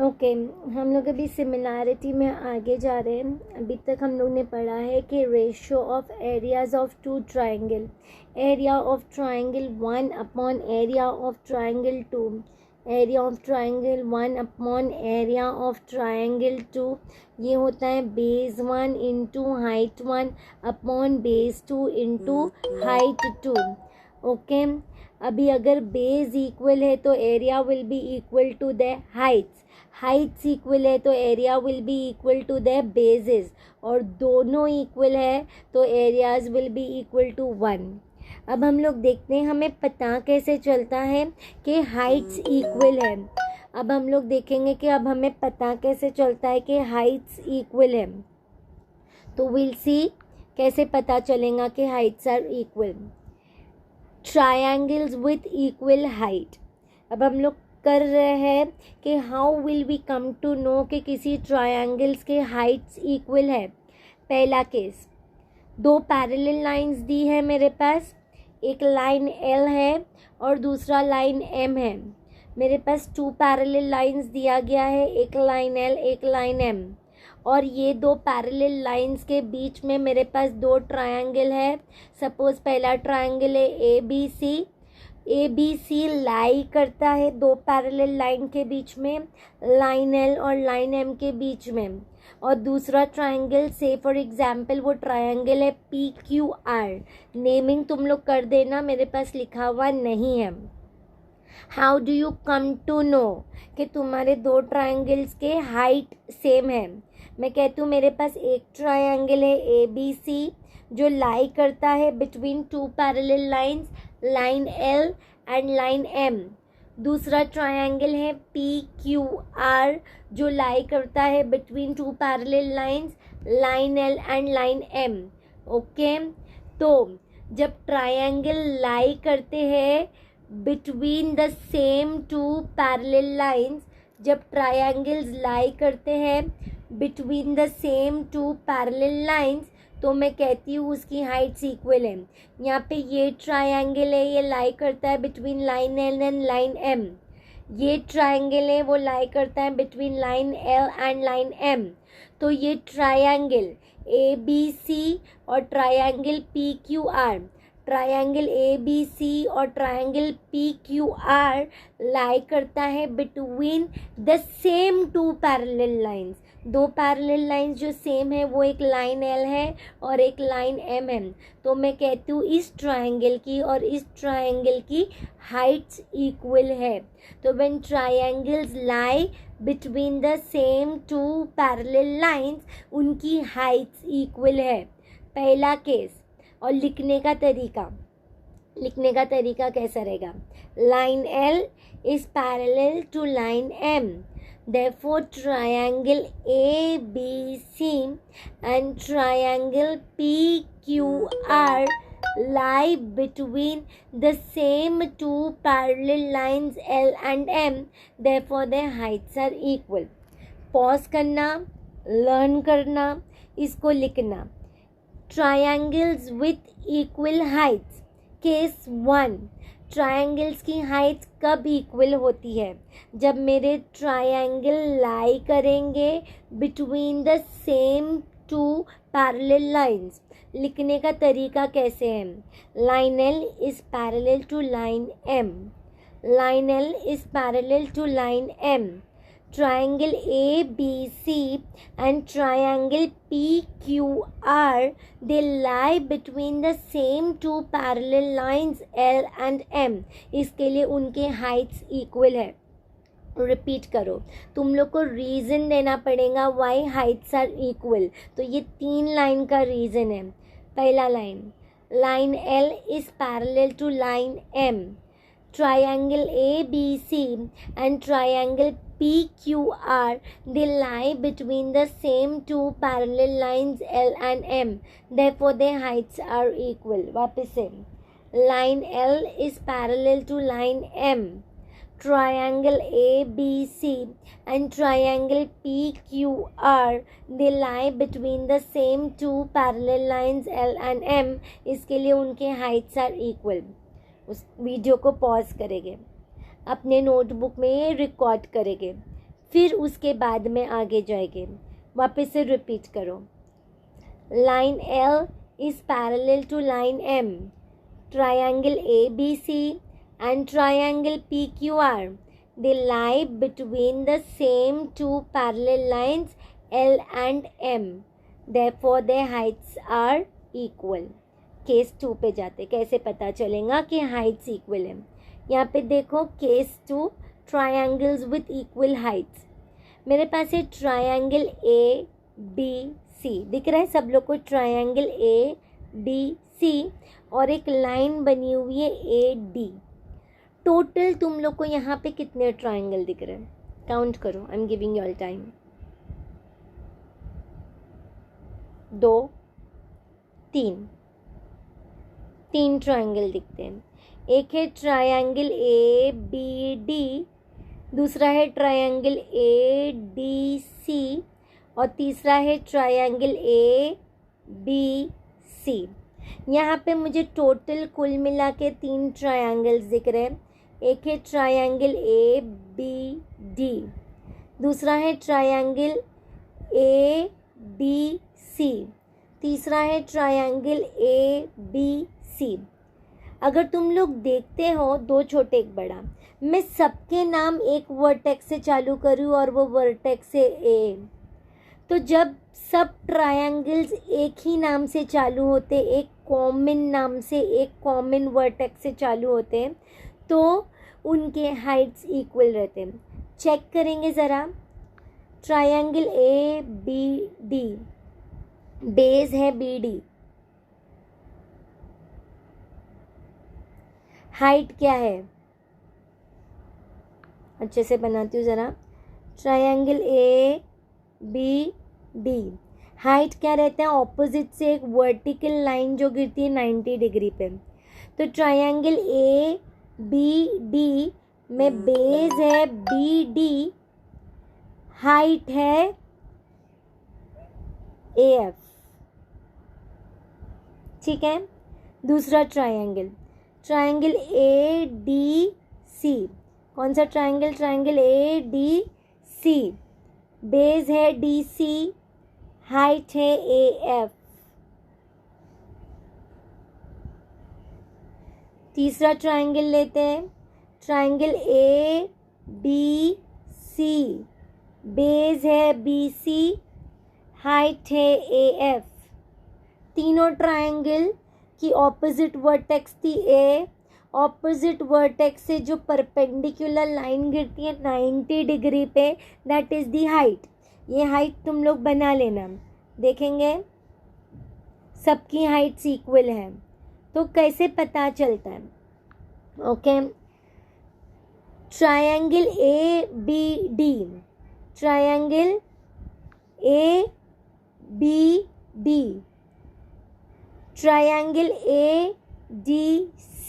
Okay हम लोग अभी सिमिलैरिटी में आगे जा रहे हैं। अभी तक हम लोग ने पढ़ा है कि ratio of areas of two triangle, area of triangle 1 upon area of triangle 2, area of triangle 1 upon area of triangle 2, ये होता है base 1 into height 1 upon base 2 into height 2। Okay, अभी अगर बेस इक्वल है तो area will be equal to the heights equal है तो area will be equal to the bases, और दोनों इक्वल है तो areas will be equal to 1। अब हम लोग देखते हैं हमें पता कैसे चलता है कि हाइट्स इक्वल है। अब हम लोग देखेंगे कि अब हमें पता कैसे चलता है कि हाइट्स इक्वल है, तो विल सी कैसे पता चलेगा कि heights are equal. Triangles with equal height, अब हम लोग कर रहे हैं कि how will we come to know कि किसी ट्रायंगल्स के हाइट्स इक्वल है। पहला केस, दो पैरेलल लाइंस दी है मेरे पास, एक लाइन एल है और दूसरा लाइन एम है। मेरे पास 2 पैरेलल लाइंस दिया गया है, एक लाइन एल एक लाइन एम, और ये दो पैरेलल लाइंस के बीच में मेरे पास दो ट्रायंगल है। सपोज पहला ट्रायंगल है ए बी सी लाई करता है दो पैरेलल लाइन के बीच में, लाइन एल और लाइन एम के बीच में। और दूसरा ट्रायंगल से फॉर एग्जांपल वो ट्रायंगल है पी क्यू आर, नेमिंग तुम लोग कर देना, मेरे पास लिखा हुआ नहीं है। How do you come to know कि तुम्हारे दो ट्रायंगल्स के हाइट सेम है। मैं कहती हूँ मेरे पास एक ट्रायंगल है ए बी सी जो लाई करता है between 2 parallel lines, line L and line M. दूसरा ट्रायंगल है पी क्यू आर जो लाई करता है between 2 parallel lines, line L and line M. Okay, तो जब ट्रायंगल लाई करते हैं between the same 2 parallel lines, जब ट्रायंगल्स लाई करते हैं between the same 2 parallel lines, तो मैं कहती हूँ उसकी हाइट्स इक्वल है। यहाँ पे ये ट्रायंगल है, ये लाई करता है between line L and line M. ये ट्रायंगल है वो लाई करता है between line L and line M. तो ये ट्रायंगल ए बी सी और triangle P Q R, triangle A B C और triangle P Q R lie करता है between the same 2 parallel lines. दो पैरेलल लाइंस जो सेम है वो एक लाइन एल है और एक लाइन एम है। तो मैं कहती हूँ इस ट्रायंगल की और इस ट्रायंगल की हाइट्स इक्वल है। तो when triangles lie between the same 2 parallel lines, उनकी हाइट्स इक्वल है। पहला केस। और लिखने का तरीका कैसा रहेगा? Line L is parallel to line M, therefore triangle ABC and triangle PQR lie between the same 2 parallel lines L and M, therefore their heights are equal। Pause करना, learn करना, इसको लिखना। Triangles with equal heights, case 1, triangles की heights कब equal होती है? जब मेरे ट्रायंगल लाई करेंगे between the same 2 parallel lines. लिखने का तरीका कैसे है? Line L is parallel to line M, line L is parallel to line M. Triangle ABC and triangle PQR, they lie between the same 2 parallel lines L and M। इसके लिए उनके Heights equal है। Repeat करो, तुम लोग को reason देना पड़ेगा वाई हाइट्स आर इक्वल। तो ये 3 लाइन का रीज़न है। पहला line, line L is parallel to line M। Triangle ABC and triangle PQR, they lie between the same 2 parallel lines L and M, therefore their heights are equal। वापस से, line L is parallel to line M। Triangle ABC and triangle PQR, they lie between the same 2 parallel lines L and M। इसके लिए उनके heights are equal। उस video को pause करेंगे, अपने notebook में रिकॉर्ड करेंगे, फिर उसके बाद में आगे जाएंगे। वापस से रिपीट करो। Line L is parallel to line M. Triangle ABC and triangle PQR, they lie between the same two parallel lines L and M. Therefore their heights are equal. Case 2 पे जाते, कैसे पता चलेगा कि हाइट्स इक्वल है। यहाँ पे देखो case 2, triangles with equal Heights. मेरे पास है ट्रायंगल ABC, दिख रहा है सब लोग को? ट्रायंगल ABC और एक लाइन बनी हुई है AD। टोटल तुम लोग को यहाँ पे कितने ट्रायंगल दिख रहे हैं? काउंट करो। I am giving you all time. 2, 3 triangle दिखते हैं। एक है ट्रायंगल ABD, दूसरा है ट्रायंगल ADC और तीसरा है ट्रायंगल ABC। यहाँ पे मुझे टोटल कुल मिला के 3 ट्रायंगल्स दिख रहे हैं। एक है ट्रायंगल ABD, दूसरा है ट्रायंगल ADC, तीसरा है ट्रायंगल ABC। अगर तुम लोग देखते हो 2 छोटे 1 बड़ा, मैं सबके नाम एक वर्टेक्स से चालू करूँ और वो वर्टेक्स है A, तो जब सब ट्रायंगल्स एक ही नाम से चालू होते, एक कॉमन नाम से, एक कॉमन वर्टेक्स से चालू होते हैं, तो उनके हाइट्स इक्वल रहते हैं। चेक करेंगे ज़रा। ट्रायंगल ABD, बेस है BD, हाइट क्या है? अच्छे से बनाती हूँ ज़रा। ट्रायंगल ABD, हाइट क्या रहता है? ऑपोजिट से एक वर्टिकल लाइन जो गिरती है 90 डिग्री पे। तो ट्रायंगल ABD में बेस है BD, हाइट है AF। ठीक है। दूसरा ट्रायंगल, ट्रायंगल ADC, कौन सा ट्रायंगल? ट्रायंगल ADC, बेस है DC, हाइट है AF। तीसरा ट्रायंगल लेते हैं, ट्रायंगल ABC, बेस है BC, हाइट है AF। तीनों ट्रायंगल की ऑपोजिट वर्टेक्स थी A, ऑपोजिट वर्टेक्स से जो परपेंडिकुलर लाइन गिरती है 90 डिग्री पे, दैट इज़ दी हाइट। ये हाइट तुम लोग बना लेना, देखेंगे सबकी हाइट्स इक्वल है। तो कैसे पता चलता है? Okay, triangle ABD, triangle ABD, triangle ADC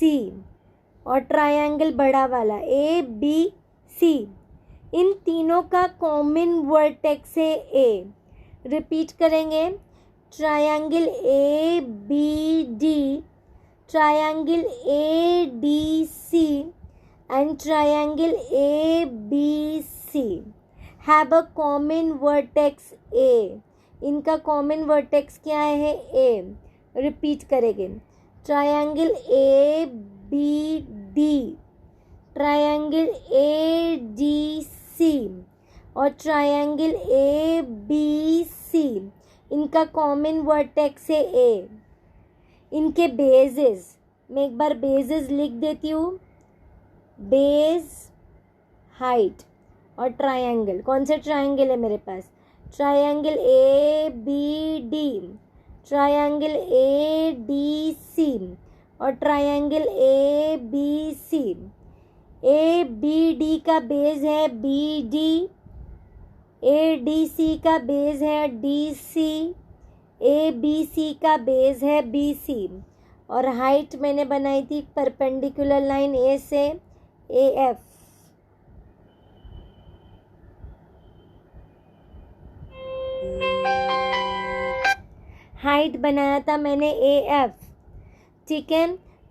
और ट्रायंगल बड़ा वाला ABC, इन तीनों का कॉमन वर्टेक्स है A। रिपीट करेंगे। Triangle ABD, triangle ADC and triangle ABC have a common vertex A. इनका कॉमन वर्टेक्स क्या है? A। रिपीट करेंगे। ट्रायंगल ABD, ट्रायंगल ADC और ट्रायंगल ABC, इनका कॉमन वर्टेक्स है A। इनके बेसेस, मैं एक बार बेसेस लिख देती हूँ। बेस, हाइट और ट्रायंगल। कौन से ट्रायंगल है मेरे पास? ट्रायंगल ABD, ट्रायंगल ADC और ट्रायंगल ABC। ABD का बेस है BD, ADC का बेस है DC, ABC का बेस है BC और हाइट मैंने बनाई थी परपेंडिकुलर लाइन A से AF। हाइट बनाया था मैंने AF। ठीक है।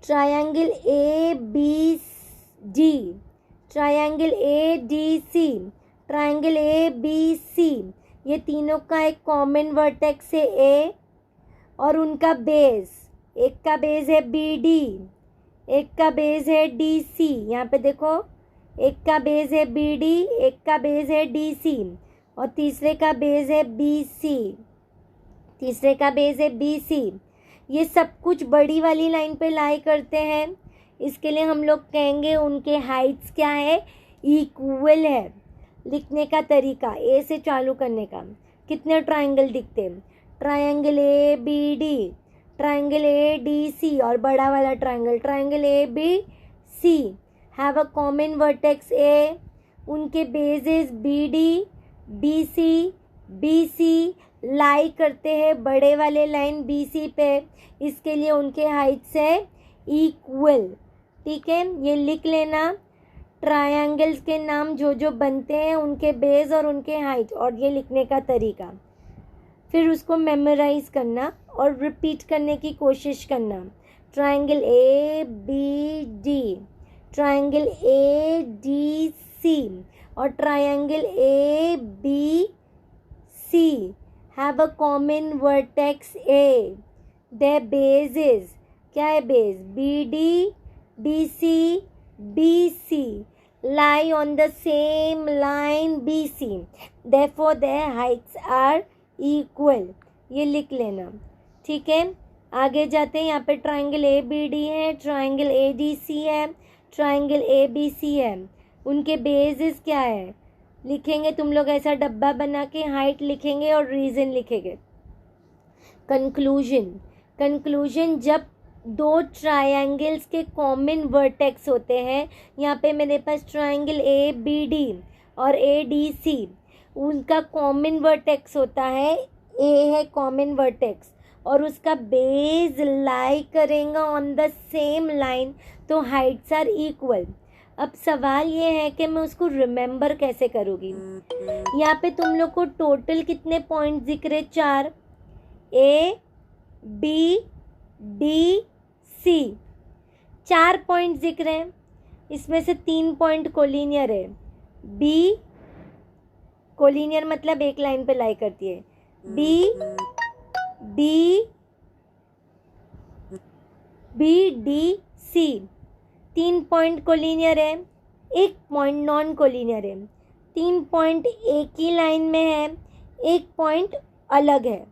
Triangle ABD, triangle ADC, triangle ABC, ये तीनों का एक कॉमन वर्टेक्स है A और उनका बेस, एक का बेस है BD, एक का बेस है DC, यहाँ पे देखो एक का बेस है BD, एक का बेस है DC और तीसरे का बेस है BC। ये सब कुछ बड़ी वाली लाइन पे लाई करते हैं, इसके लिए हम लोग कहेंगे उनके हाइट्स क्या है, इक्वल है। लिखने का तरीका ए से चालू करने का, कितने ट्राइंगल दिखते हैं, ट्राइंगल ABD, ट्राइंगल ADC और बड़ा वाला triangle ABC have a common vertex A, उनके बेसेस BD, DC, BC लाई करते हैं बड़े वाले लाइन BC पे, इसके लिए उनके हाइट्स है इक्वल। ठीक है, ये लिख लेना ट्रायंगल्स के नाम जो जो बनते हैं, उनके बेस और उनके हाइट, और ये लिखने का तरीका। फिर उसको मेमोराइज करना और रिपीट करने की कोशिश करना। ट्रायंगल ABD, ट्रायंगल ADC और triangle ABC have a common vertex A, their bases, क्या है base, BD, DC, BC lie on the same line BC, therefore their heights are equal। ये लिख लेना। ठीक है, आगे जाते हैं। यहाँ पे ट्राइंगल ABD है, ट्राइंगल ADC है, ट्राइंगल ABC है, उनके बेसिस क्या है लिखेंगे तुम लोग, ऐसा डब्बा बना के हाइट लिखेंगे और रीजन लिखेंगे। कंक्लूजन, जब दो ट्रायंगल्स के कॉमन वर्टेक्स होते हैं, यहाँ पे मेरे पास ट्रायंगल ABD और ADC, उनका कॉमन वर्टेक्स होता है A है कॉमन वर्टेक्स और उसका बेस लाई करेगा ऑन द सेम लाइन, तो हाइट्स आर इक्वल। अब सवाल ये है कि मैं उसको रिमेंबर कैसे करूँगी। यहाँ पे तुम लोग को टोटल कितने पॉइंट दिख रहे, 4, A B D C, 4 point दिख रहे हैं, इसमें से 3 पॉइंट कोलिनियर है। B कोलिनियर मतलब एक लाइन पे लाई करती है, B D C 3 point collinear है, 1 पॉइंट नॉन कोलिनियर है। 3 पॉइंट एक ही लाइन में है, 1 पॉइंट अलग है,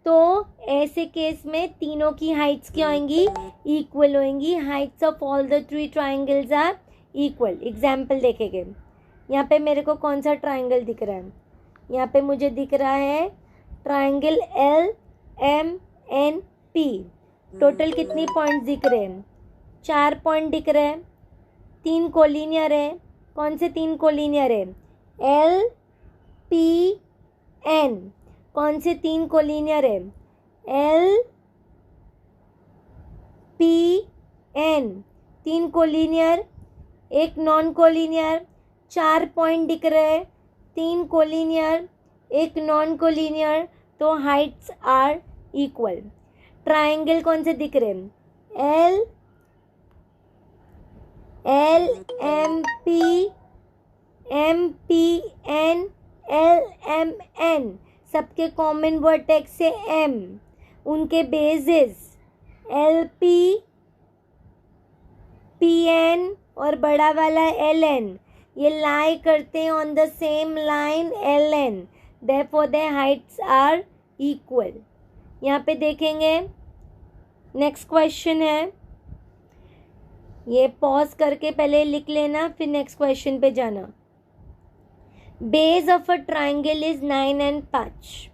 तो ऐसे केस में तीनों की हाइट्स क्या होंगी, इक्वल होंगी। Heights of all the 3 triangles are equal. Example देखेंगे। यहाँ पे मेरे को कौन सा ट्राइंगल दिख रहा है, यहाँ पे मुझे दिख रहा है ट्राइंगल LMNP। टोटल कितनी पॉइंट्स दिख रहे हैं, 4 पॉइंट दिख रहे हैं, 3 कोलिनियर है। कौन से 3 कोलिनियर है, LPN। कौन से 3 कोलिनियर है, LPN 3 collinear, 1 non collinear. 4 point दिख रहे हैं, 3 कोलिनियर, 1 नॉन कोलिनियर, तो हाइट्स आर इक्वल। ट्राइंगल कौन से दिख रहे हैं, LMP, MPN, LMN, सबके कॉमन वर्टेक्स से M, उनके बेसिस LP, PN और बड़ा वाला LN, ये लाई करते हैं on the same line LN, therefore their heights are equal। यहाँ पे देखेंगे नेक्स्ट क्वेश्चन है, ये पॉज करके पहले लिख लेना, फिर नेक्स्ट क्वेश्चन पे जाना। Base of a triangle is 9 and 5।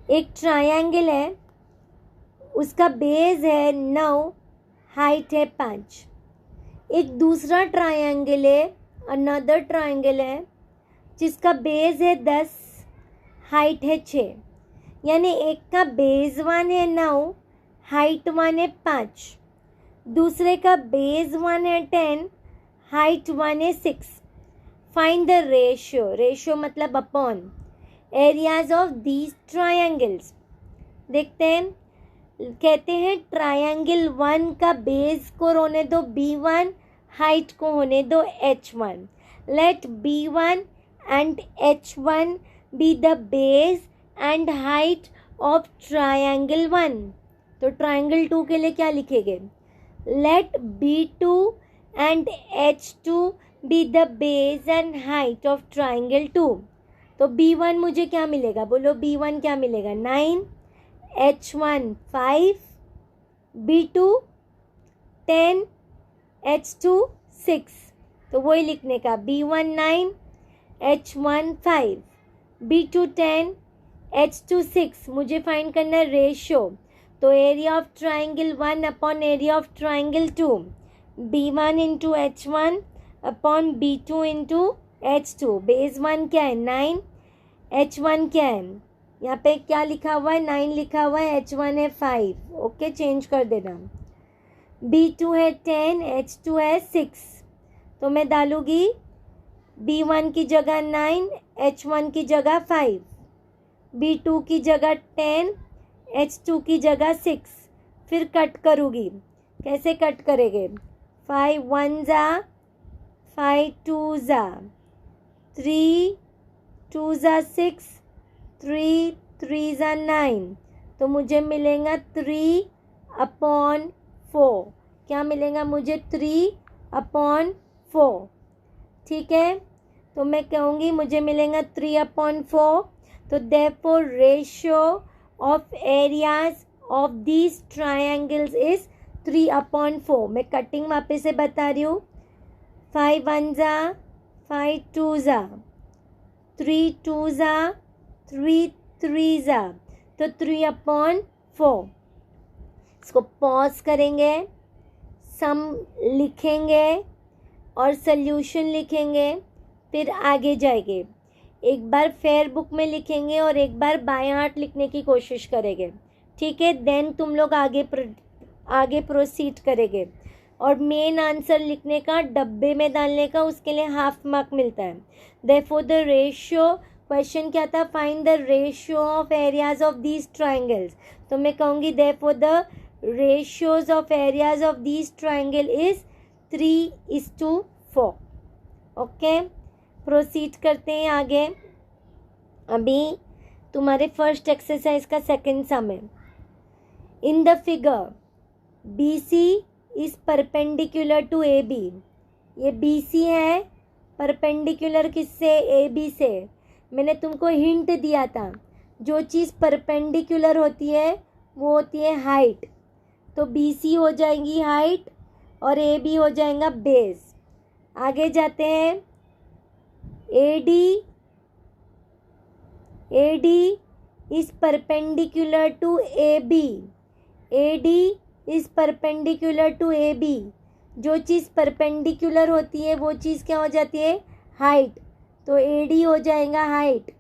एक ट्राइंगल है, उसका बेस है 9, हाइट है 5। एक दूसरा ट्राइंगल है, अनदर ट्राइंगल है, जिसका बेस है 10, हाइट है 6। यानी एक का बेस 1 है 9, हाइट 1 है 5, दूसरे का बेस 1 है 10, हाइट 1 है 6। फाइंड द रेशियो मतलब upon areas of these triangles. देखते हैं, कहते हैं ट्रायंगल 1 का बेस को होने दो B1, हाइट को होने दो H1। Let B1 and H1 be the base and height of triangle 1. तो triangle 2 के लिए क्या लिखेंगे? Let B2 and H2 be the base and height of triangle 2. तो B1 मुझे क्या मिलेगा? बोलो B1 क्या मिलेगा? 9, H1 5, B2 10, H2 6. तो वही लिखने का B1 9, H1 5, B2 10, H2 6. मुझे फाइंड करना है रेशियो. तो area of triangle 1 upon area of triangle 2, B1 into H1 upon B2 into H2. Base 1 क्या है? 9. H1 क्या है? यहाँ पे क्या लिखा हुआ है? 9 लिखा हुआ है. H1 है 5. ओके, चेंज कर देना. B2 है 10, H2 है 6. तो मैं डालूँगी B1 की जगह 9, H1 की जगह 5, B2 की जगह 10, H2 की जगह 6. फिर कट करूँगी. कैसे कट करेंगे? 5 1 जा, 5 2 जा, 3 2 जा 6, 3 3 जा 9. तो मुझे मिलेगा 3 अपॉन 4. क्या मिलेगा मुझे? 3 अपॉन 4. ठीक है, तो मैं कहूँगी मुझे मिलेगा 3 अपॉन 4. तो therefore ratio of areas of these triangles is 3 upon 4. मैं कटिंग वापस से बता रही हूँ. 5 1 जा, 5 2 जा, 3 2 जा, 3 3 जा. तो 3 अपॉन 4. इसको पॉज करेंगे, सम लिखेंगे और सल्यूशन लिखेंगे, फिर आगे जाएंगे. एक बार फेयर बुक में लिखेंगे और एक बार बाय हार्ट लिखने की कोशिश करेंगे. ठीक है, देन तुम लोग आगे प्रोसीड करेंगे. और मेन आंसर लिखने का, डब्बे में डालने का, उसके लिए हाफ मार्क मिलता है. देयरफॉर द रेशियो, क्वेश्चन क्या था? Find the ratio of areas of these triangles. तो मैं कहूँगी therefore the ratios of areas of these triangle is 3:4. Okay, proceed करते हैं आगे. अभी तुम्हारे फर्स्ट एक्सरसाइज का सेकंड सम है. In the figure BC is perpendicular to AB. ये BC है परपेंडिकुलर किससे? AB से. मैंने तुमको हिंट दिया था, जो चीज़ परपेंडिकुलर होती है वो होती है हाइट. तो BC हो जाएंगी हाइट और AB हो जाएगा बेस. आगे जाते हैं. AD is perpendicular to AB. AD is perpendicular to AB. जो चीज़ परपेंडिकुलर होती है वो चीज़ क्या हो जाती है? हाइट. तो AD हो जाएगा हाइट.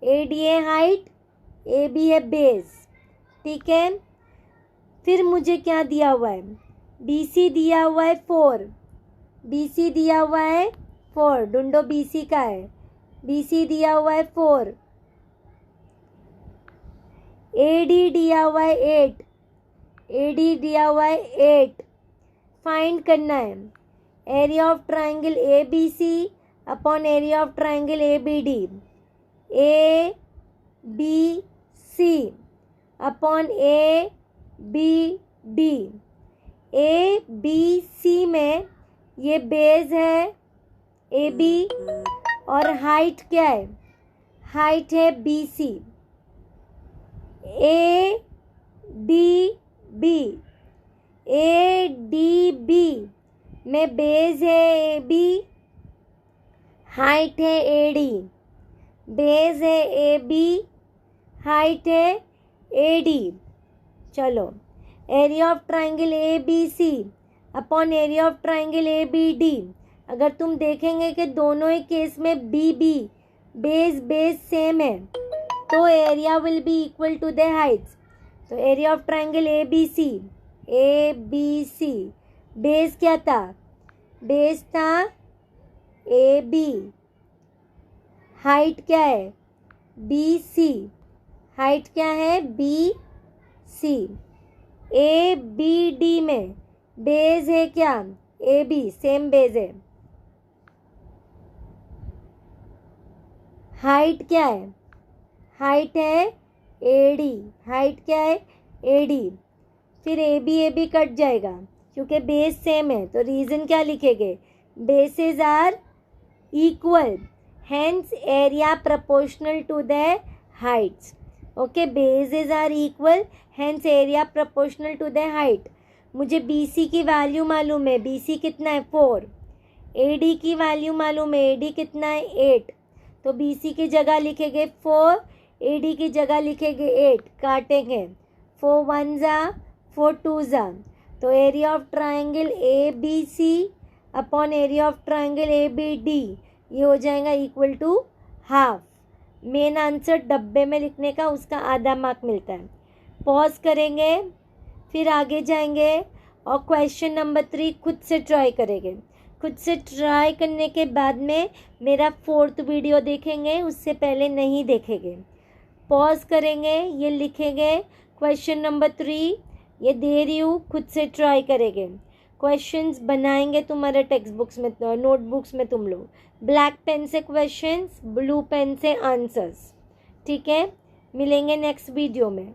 AD है हाइट, AB है बेस. ठीक है, फिर मुझे क्या दिया हुआ है? BC दिया हुआ है 4. BC दिया हुआ है 4. ढूंढो BC का है. BC दिया हुआ है 4. AD दिया हुआ है 8. AD दिया हुआ है 8. फाइंड करना है area of triangle ABC upon area of triangle ABD. ABC upon ABD. ABC में ये बेस है AB और हाइट क्या है? हाइट है BC. ADB में बेस है AB, हाइट है AD. बेस है AB, हाइट है AD. चलो, area of triangle ABC upon area of triangle ABD. अगर तुम देखेंगे कि दोनों ही केस में BB बेस सेम है, तो area will be equal to the heights. तो area of triangle ABC base क्या था? बेस था AB. हाइट क्या है? BC. हाइट क्या है? BC. ABD में बेस है क्या? AB. सेम बेस है. हाइट क्या है? हाइट है AD। हाइट क्या है? AD। फिर AB कट जाएगा क्योंकि बेस सेम है, तो रीज़न क्या लिखेंगे? Bases are equal, hence area proportional to the heights. Okay, bases are equal, hence area proportional to the height. मुझे BC की वैल्यू मालूम है, BC कितना है? 4। AD की वैल्यू मालूम है, AD कितना है? 8। तो BC की जगह लिखेंगे 4, AD की जगह लिखेंगे 8, काटेंगे 4 1 जा 4 2 जा, तो area of triangle ABC upon area of triangle ABD ये हो जाएगा equal to half. Main answer डब्बे में लिखने का उसका आधा मार्क मिलता है। पॉज करेंगे, फिर आगे जाएंगे और क्वेश्चन नंबर 3 खुद से ट्राई करेंगे। खुद से ट्राई करने के बाद में मेरा 4th वीडियो देखेंगे, उससे पहले नहीं देखेंगे। पॉज करेंगे, ये लिखेंगे क्वेश्चन नंबर 3, ये दे रही हूँ, खुद से ट्राई करेंगे। क्वेश्चंस बनाएंगे तुम्हारे टेक्स्ट बुक्स में, नोटबुक्स में तुम लोग, ब्लैक पेन से क्वेश्चंस, ब्लू पेन से आंसर्स। ठीक है, मिलेंगे नेक्स्ट वीडियो में।